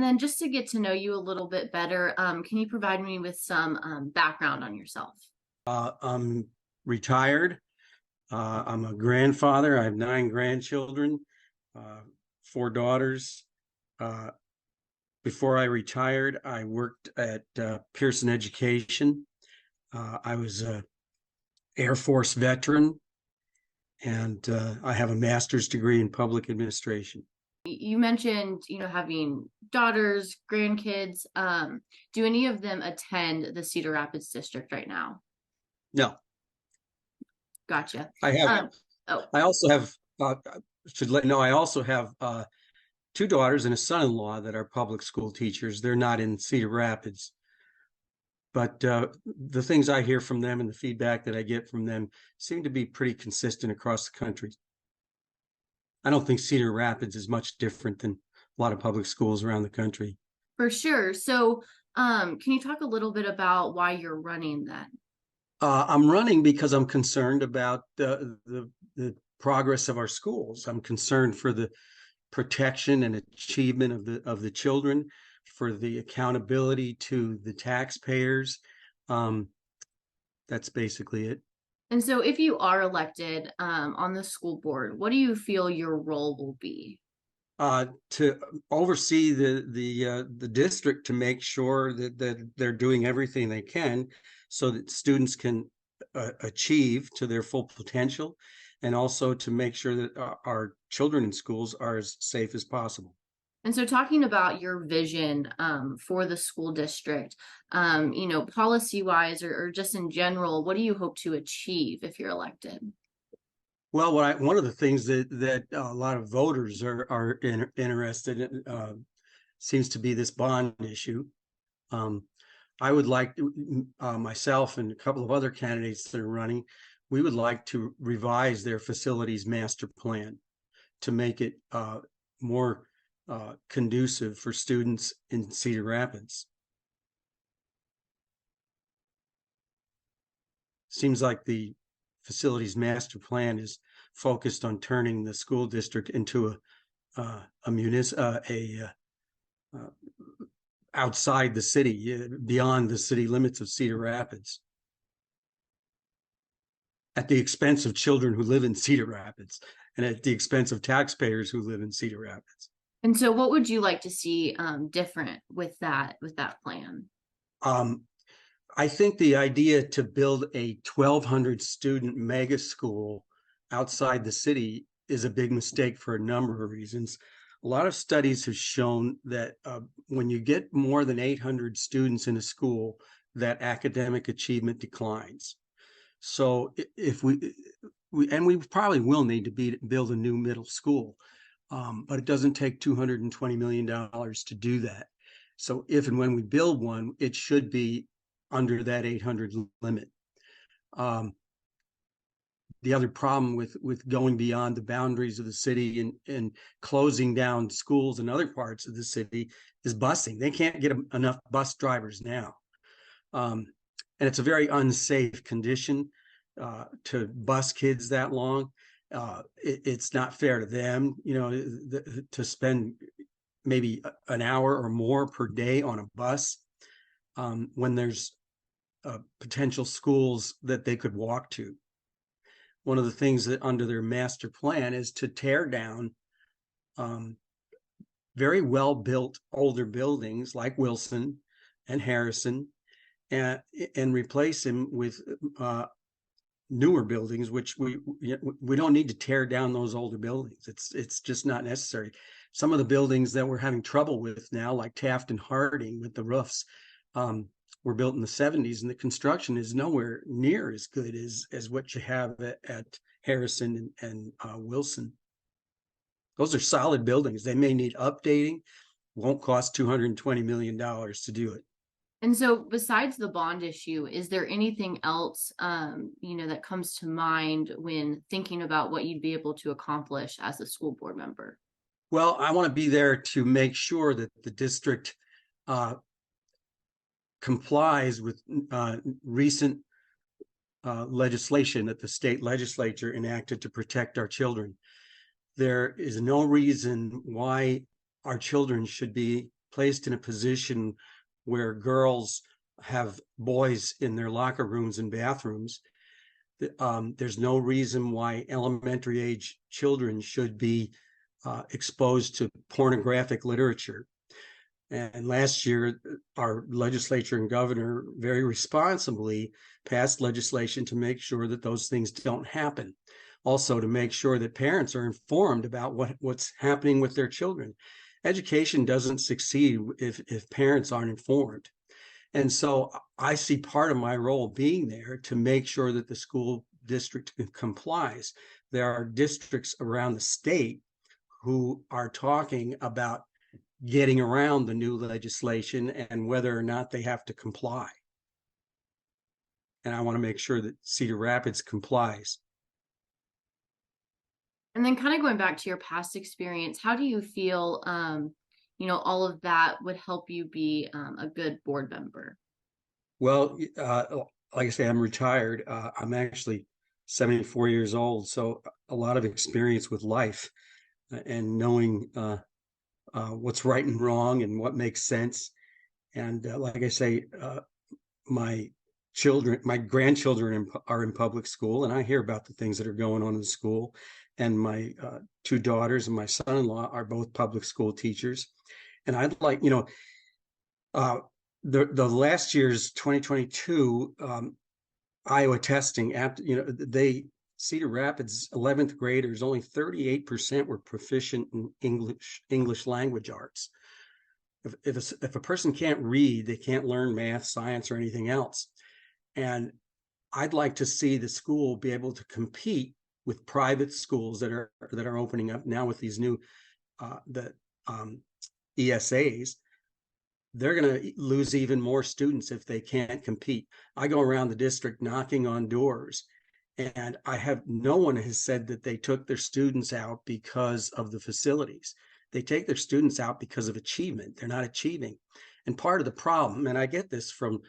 then just to get to know you a little bit better, can you provide me with some background on yourself? I'm retired. I'm a grandfather. I have 9 grandchildren, uh, 4 daughters. Uh, Before I retired, I worked at Pearson Education. I was a Air Force veteran, and I have a master's degree in public administration. You mentioned, having daughters, grandkids. Do any of them attend the Cedar Rapids district right now? No, Gotcha. I have. Oh, I also have. Should let you know. I also have 2 daughters and a son-in-law that are public school teachers. They're not in Cedar Rapids, but the things I hear from them and the feedback that I get from them seem to be pretty consistent across the country. I don't think Cedar Rapids is much different than a lot of public schools around the country. for sure. So, can you talk a little bit about why you're running then? I'm running because I'm concerned about the progress of our schools. I'm concerned for the protection and achievement of the children, for the accountability to the taxpayers. That's basically it. And so, if you are elected on the school board, what do you feel your role will be? To oversee the district, to make sure that they're doing everything they can so that students can achieve to their full potential, and also to make sure that our children in schools are as safe as possible. And so, talking about your vision for the school district, policy wise or just in general, what do you hope to achieve if you're elected? Well, one of the things that a lot of voters are interested in seems to be this bond issue. I would like myself and a couple of other candidates that are running, we would like to revise their facilities master plan to make it more conducive for students in Cedar Rapids. Seems like the facilities master plan is focused on turning the school district into outside the city, beyond the city limits of Cedar Rapids, at the expense of children who live in Cedar Rapids and at the expense of taxpayers who live in Cedar Rapids. And so, what would you like to see different with that plan? I think the idea to build a 1,200 student mega school outside the city is a big mistake for a number of reasons. A lot of studies have shown that when you get more than 800 students in a school, that academic achievement declines. So if we probably will need to build a new middle school, but it doesn't take $220 million to do that. So if and when we build one, it should be under that 800 limit. The other problem with going beyond the boundaries of the city and closing down schools in other parts of the city is busing. They can't get enough bus drivers now. And it's a very unsafe condition to bus kids that long. It's not fair to them, to spend maybe an hour or more per day on a bus when there's potential schools that they could walk to. One of the things that under their master plan is to tear down very well-built older buildings like Wilson and Harrison and replace them with newer buildings, which we don't need to tear down those older buildings. It's just not necessary. Some of the buildings that we're having trouble with now, like Taft and Harding with the roofs, were built in the 70s, and the construction is nowhere near as good as what you have at Harrison and Wilson. Those are solid buildings. They may need updating. Won't cost $220 million to do it. And so, besides the bond issue, is there anything else, that comes to mind when thinking about what you'd be able to accomplish as a school board member? Well, I want to be there to make sure that the district complies with recent legislation that the state legislature enacted to protect our children. There is no reason why our children should be placed in a position where girls have boys in their locker rooms and bathrooms. There's no reason why elementary age children should be exposed to pornographic literature. And last year, our legislature and governor very responsibly passed legislation to make sure that those things don't happen. Also, to make sure that parents are informed about what's happening with their children. Education doesn't succeed if parents aren't informed. And so I see part of my role being there to make sure that the school district complies. There are districts around the state who are talking about getting around the new legislation and whether or not they have to comply. And I want to make sure that Cedar Rapids complies. And then kind of going back to your past experience, how do you feel, all of that would help you be a good board member? Well, like I say, I'm retired. I'm actually 74 years old, so a lot of experience with life and knowing what's right and wrong and what makes sense. And like I say, my grandchildren are in public school, and I hear about the things that are going on in the school. And my two daughters and my son-in-law are both public school teachers. And I'd like, the last year's 2022 Iowa testing, Cedar Rapids 11th graders, only 38% were proficient in English language arts. If a person can't read, they can't learn math, science, or anything else. And I'd like to see the school be able to compete with private schools that are opening up now with these new ESAs. They're going to lose even more students if they can't compete. I go around the district knocking on doors, and no one has said that they took their students out because of the facilities. They take their students out because of achievement. They're not achieving. And part of the problem, and I get this from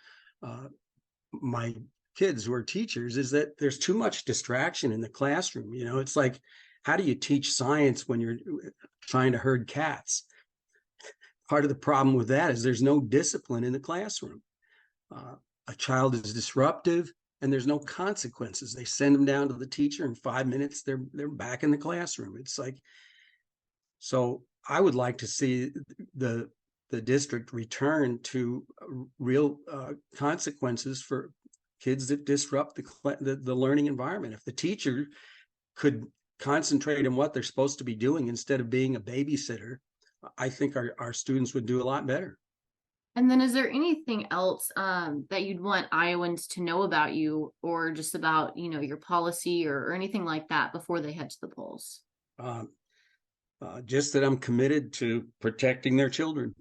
my kids who are teachers, is that there's too much distraction in the classroom. It's like, how do you teach science when you're trying to herd cats? Part of the problem with that is there's no discipline in the classroom. A child is disruptive and there's no consequences. They send them down to the teacher in 5 minutes, they're back in the classroom. It's like, so I would like to see the district return to real consequences for kids that disrupt the learning environment. If the teacher could concentrate on what they're supposed to be doing instead of being a babysitter, I think our students would do a lot better. And then is there anything else that you'd want Iowans to know about you, or just about, your policy or anything like that before they head to the polls? Just that I'm committed to protecting their children.